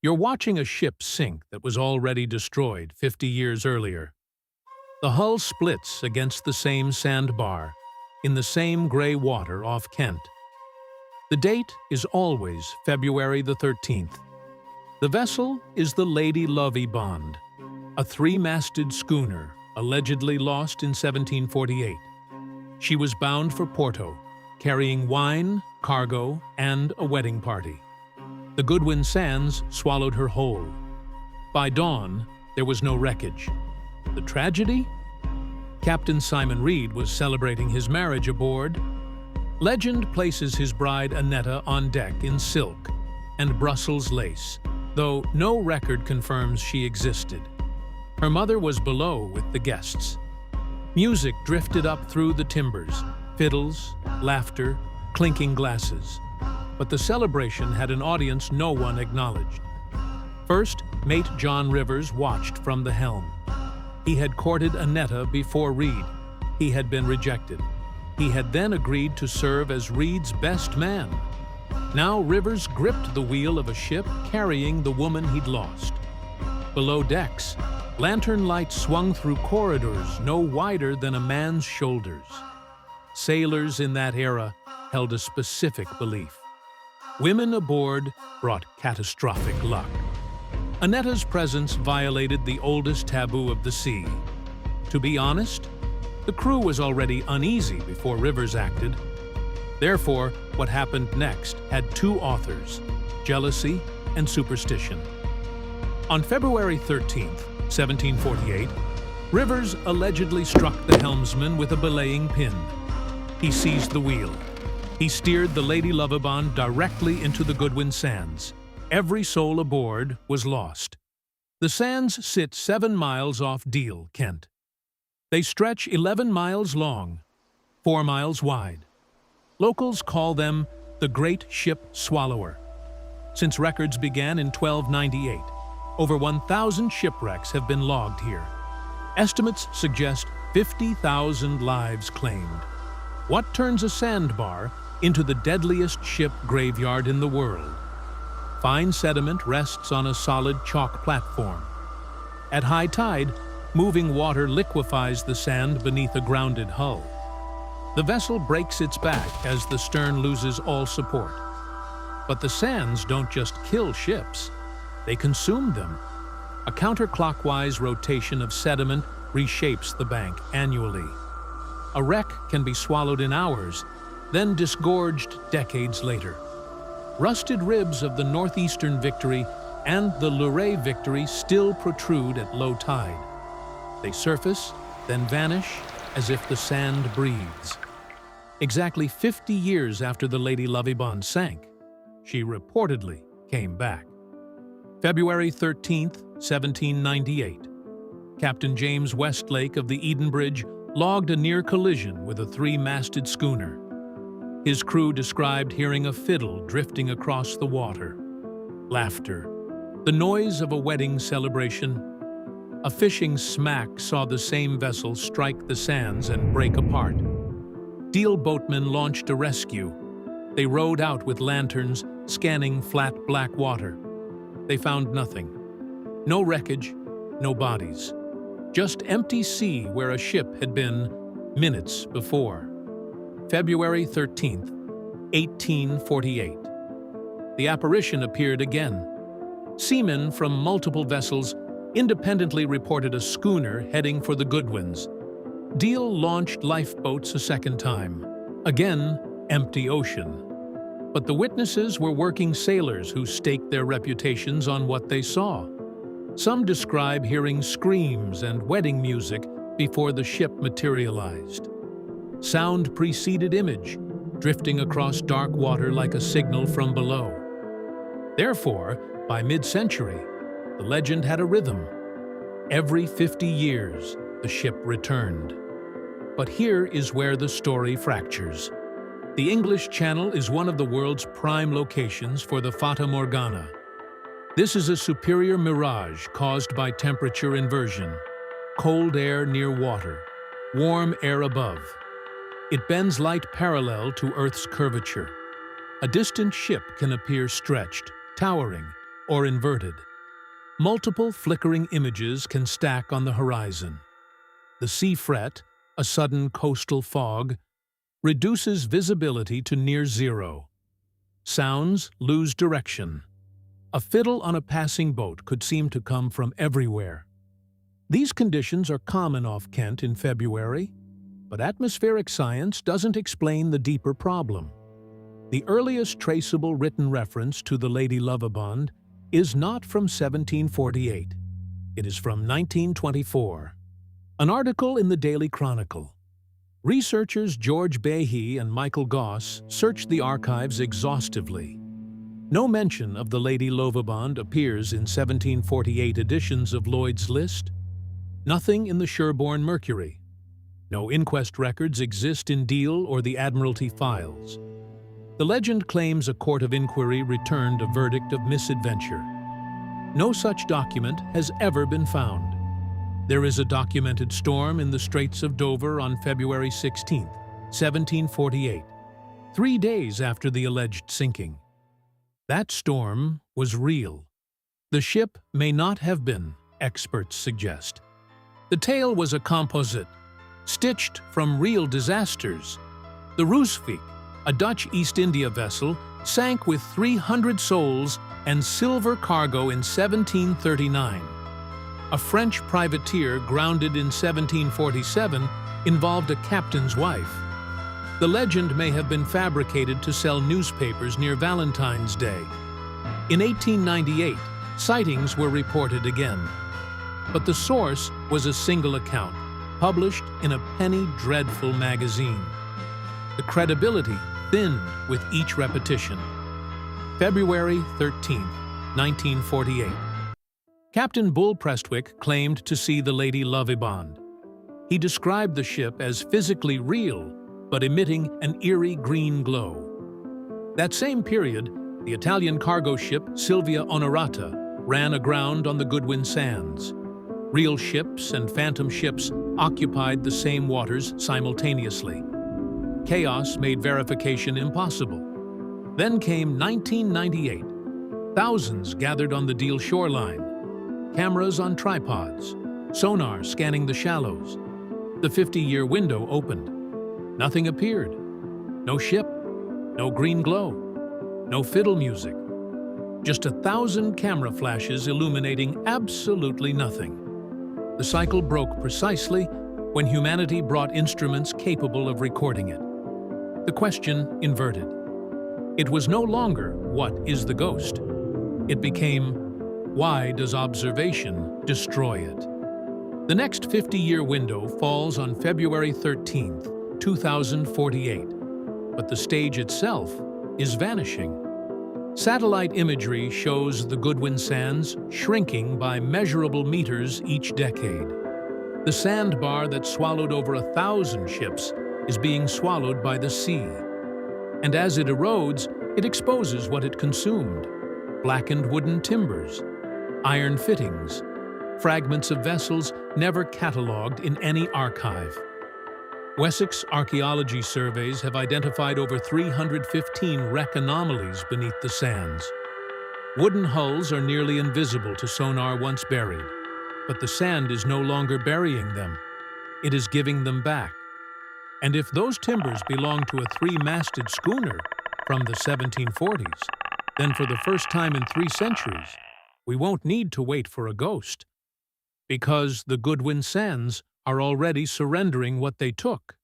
You're watching a ship sink that was already destroyed 50 years earlier. The hull splits against the same sandbar, in the same gray water off Kent. The date is always February the 13th. The vessel is the Lady Lovibond, a three-masted schooner allegedly lost in 1748. She was bound for Porto, carrying wine, cargo, and a wedding party. The Goodwin Sands swallowed her whole. By dawn, there was no wreckage. The tragedy? Captain Simon Reed was celebrating his marriage aboard. Legend places his bride Annetta on deck in silk and Brussels lace, though no record confirms she existed. Her mother was below with the guests. Music drifted up through the timbers, fiddles, laughter, clinking glasses. But the celebration had an audience no one acknowledged. First, mate John Rivers watched from the helm. He had courted Annetta before Reed. He had been rejected. He had then agreed to serve as Reed's best man. Now Rivers gripped the wheel of a ship carrying the woman he'd lost. Below decks, lantern lights swung through corridors no wider than a man's shoulders. Sailors in that era held a specific belief. Women aboard brought catastrophic luck. Annetta's presence violated the oldest taboo of the sea. To be honest, the crew was already uneasy before Rivers acted. Therefore, what happened next had two authors, jealousy and superstition. On February 13th, 1748, Rivers allegedly struck the helmsman with a belaying pin. He seized the wheel. He steered the Lady Lovibond directly into the Goodwin Sands. Every soul aboard was lost. The sands sit 7 miles off Deal, Kent. They stretch 11 miles long, 4 miles wide. Locals call them the Great Ship Swallower. Since records began in 1298, over 1,000 shipwrecks have been logged here. Estimates suggest 50,000 lives claimed. What turns a sandbar into the deadliest ship graveyard in the world? Fine sediment rests on a solid chalk platform. At high tide, moving water liquefies the sand beneath a grounded hull. The vessel breaks its back as the stern loses all support. But the sands don't just kill ships, they consume them. A counterclockwise rotation of sediment reshapes the bank annually. A wreck can be swallowed in hours, then disgorged decades later. Rusted ribs of the Northeastern Victory and the Luray Victory still protrude at low tide. They surface, then vanish, as if the sand breathes. Exactly 50 years after the Lady Lovibond sank, she reportedly came back. February 13th, 1798. Captain James Westlake of the Edenbridge logged a near collision with a three-masted schooner. His crew described hearing a fiddle drifting across the water. Laughter. The noise of a wedding celebration. A fishing smack saw the same vessel strike the sands and break apart. Deal boatmen launched a rescue. They rowed out with lanterns, scanning flat black water. They found nothing. No wreckage, no bodies. Just empty sea where a ship had been minutes before. February 13th, 1848. The apparition appeared again. Seamen from multiple vessels independently reported a schooner heading for the Goodwins. Deal launched lifeboats a second time. Again, empty ocean. But the witnesses were working sailors who staked their reputations on what they saw. Some describe hearing screams and wedding music before the ship materialized. Sound preceded image, drifting across dark water like a signal from below. Therefore, by mid-century, the legend had a rhythm. Every 50 years, the ship returned. But here is where the story fractures. The English Channel is one of the world's prime locations for the Fata Morgana. This is a superior mirage caused by temperature inversion. Cold air near water, warm air above. It bends light parallel to Earth's curvature. A distant ship can appear stretched, towering, or inverted. Multiple flickering images can stack on the horizon. The sea fret, a sudden coastal fog, reduces visibility to near zero. Sounds lose direction. A fiddle on a passing boat could seem to come from everywhere. These conditions are common off Kent in February, but atmospheric science doesn't explain the deeper problem. The earliest traceable written reference to the Lady Lovibond is not from 1748. It is from 1924. An article in the Daily Chronicle. Researchers George Behe and Michael Goss searched the archives exhaustively. No mention of the Lady Lovibond appears in 1748 editions of Lloyd's List. Nothing in the Sherborne Mercury. No inquest records exist in Deal or the Admiralty files. The legend claims a court of inquiry returned a verdict of misadventure. No such document has ever been found. There is a documented storm in the Straits of Dover on February 16, 1748, 3 days after the alleged sinking. That storm was real. The ship may not have been, experts suggest. The tale was a composite, stitched from real disasters. The Roosevelt, a Dutch East India vessel, sank with 300 souls and silver cargo in 1739. A French privateer grounded in 1747 involved a captain's wife. The legend may have been fabricated to sell newspapers near Valentine's Day. In 1898, sightings were reported again. But the source was a single account, published in a penny dreadful magazine. The credibility thinned with each repetition. February 13, 1948. Captain Bull Prestwick claimed to see the Lady Lovibond. He described the ship as physically real, but emitting an eerie green glow. That same period, the Italian cargo ship Silvia Onorata ran aground on the Goodwin Sands. Real ships and phantom ships occupied the same waters simultaneously. Chaos made verification impossible. Then came 1998. Thousands gathered on the Deal shoreline. Cameras on tripods, sonar scanning the shallows. The 50-year window opened. Nothing appeared. No ship, no green glow, no fiddle music. Just 1,000 camera flashes illuminating absolutely nothing. The cycle broke precisely when humanity brought instruments capable of recording it. The question inverted. It was no longer, what is the ghost? It became, why does observation destroy it? The next 50-year window falls on February 13, 2048, but the stage itself is vanishing. Satellite imagery shows the Goodwin Sands shrinking by measurable meters each decade. The sandbar that swallowed over 1,000 ships is being swallowed by the sea. And as it erodes, it exposes what it consumed: blackened wooden timbers, iron fittings, fragments of vessels never catalogued in any archive. Wessex archaeology surveys have identified over 315 wreck anomalies beneath the sands. Wooden hulls are nearly invisible to sonar once buried, but the sand is no longer burying them. It is giving them back. And if those timbers belong to a three-masted schooner from the 1740s, then for the first time in 3 centuries, we won't need to wait for a ghost, because the Goodwin Sands are already surrendering what they took.